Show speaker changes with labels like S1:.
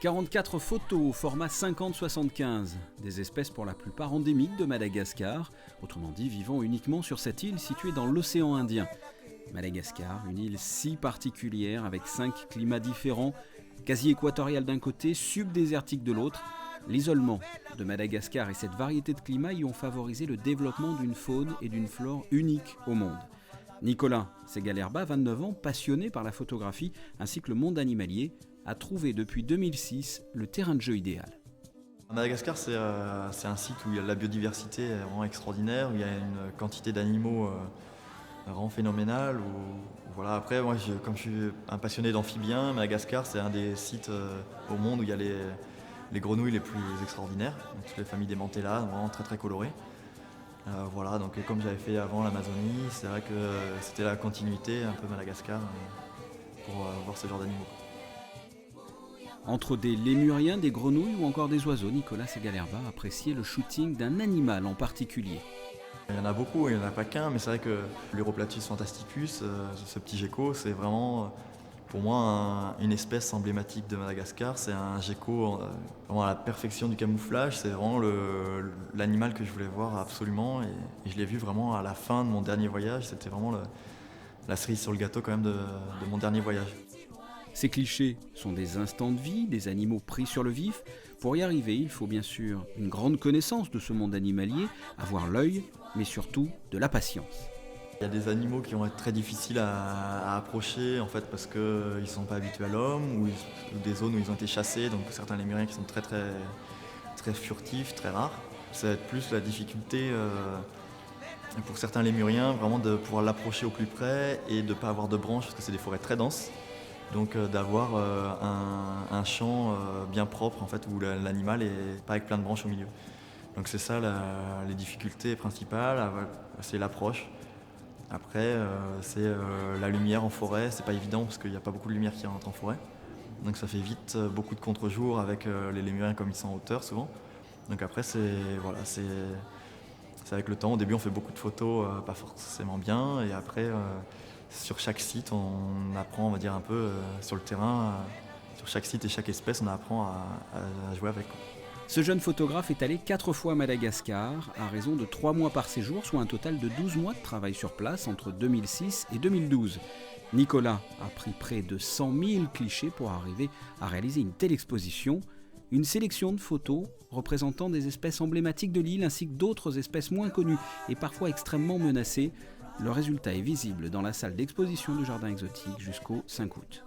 S1: 44 photos au format 50-75, des espèces pour la plupart endémiques de Madagascar, autrement dit vivant uniquement sur cette île située dans l'océan Indien. Madagascar, une île si particulière avec 5 climats différents, quasi équatorial d'un côté, subdésertique de l'autre. L'isolement de Madagascar et cette variété de climats y ont favorisé le développement d'une faune et d'une flore uniques au monde. Nicolas Segalerba, 29 ans, passionné par la photographie ainsi que le monde animalier, a trouvé depuis 2006 le terrain de jeu idéal.
S2: Madagascar, c'est un site où la biodiversité est vraiment extraordinaire, où il y a une quantité d'animaux vraiment phénoménale. Voilà. Après, moi, comme je suis un passionné d'amphibiens, Madagascar, c'est un des sites au monde où il y a les grenouilles les plus extraordinaires. Donc, toutes les familles des Mantella, vraiment très très colorées. Voilà, donc comme j'avais fait avant l'Amazonie, c'est vrai que c'était la continuité un peu Madagascar pour voir ce genre d'animaux.
S1: Entre des lémuriens, des grenouilles ou encore des oiseaux, Nicolas Segalerba appréciait le shooting d'un animal en particulier.
S2: Il y en a beaucoup, il n'y en a pas qu'un, mais c'est vrai que l'Uroplatus fantasticus, ce petit gecko, c'est vraiment pour moi une espèce emblématique de Madagascar. C'est un gecko vraiment à la perfection du camouflage, c'est vraiment l'animal que je voulais voir absolument et je l'ai vu vraiment à la fin de mon dernier voyage. C'était vraiment la cerise sur le gâteau quand même de mon dernier voyage.
S1: Ces clichés sont des instants de vie, des animaux pris sur le vif. Pour y arriver, il faut bien sûr une grande connaissance de ce monde animalier, avoir l'œil, mais surtout de la patience.
S2: Il y a des animaux qui vont être très difficiles à approcher en fait parce qu'ils ne sont pas habitués à l'homme ou des zones où ils ont été chassés, donc certains lémuriens qui sont très très très furtifs, très rares. Ça va être plus la difficulté pour certains lémuriens vraiment de pouvoir l'approcher au plus près et de ne pas avoir de branches parce que c'est des forêts très denses. Donc d'avoir un champ bien propre en fait où l'animal est pas avec plein de branches au milieu. Donc c'est ça les difficultés principales, c'est l'approche. Après c'est la lumière en forêt, c'est pas évident parce qu'il n'y a pas beaucoup de lumière qui rentre en forêt. Donc ça fait vite beaucoup de contre-jour avec les lémuriens comme ils sont en hauteur souvent. Donc après c'est avec le temps. Au début on fait beaucoup de photos pas forcément bien et après sur chaque site, on apprend, on va dire, un peu sur le terrain. Sur chaque site et chaque espèce, on apprend à jouer avec.
S1: Ce jeune photographe est allé 4 fois à Madagascar, à raison de 3 mois par séjour, soit un total de 12 mois de travail sur place entre 2006 et 2012. Nicolas a pris près de 100 000 clichés pour arriver à réaliser une telle exposition. Une sélection de photos représentant des espèces emblématiques de l'île ainsi que d'autres espèces moins connues et parfois extrêmement menacées. Le résultat est visible dans la salle d'exposition du Jardin Exotique jusqu'au 5 août.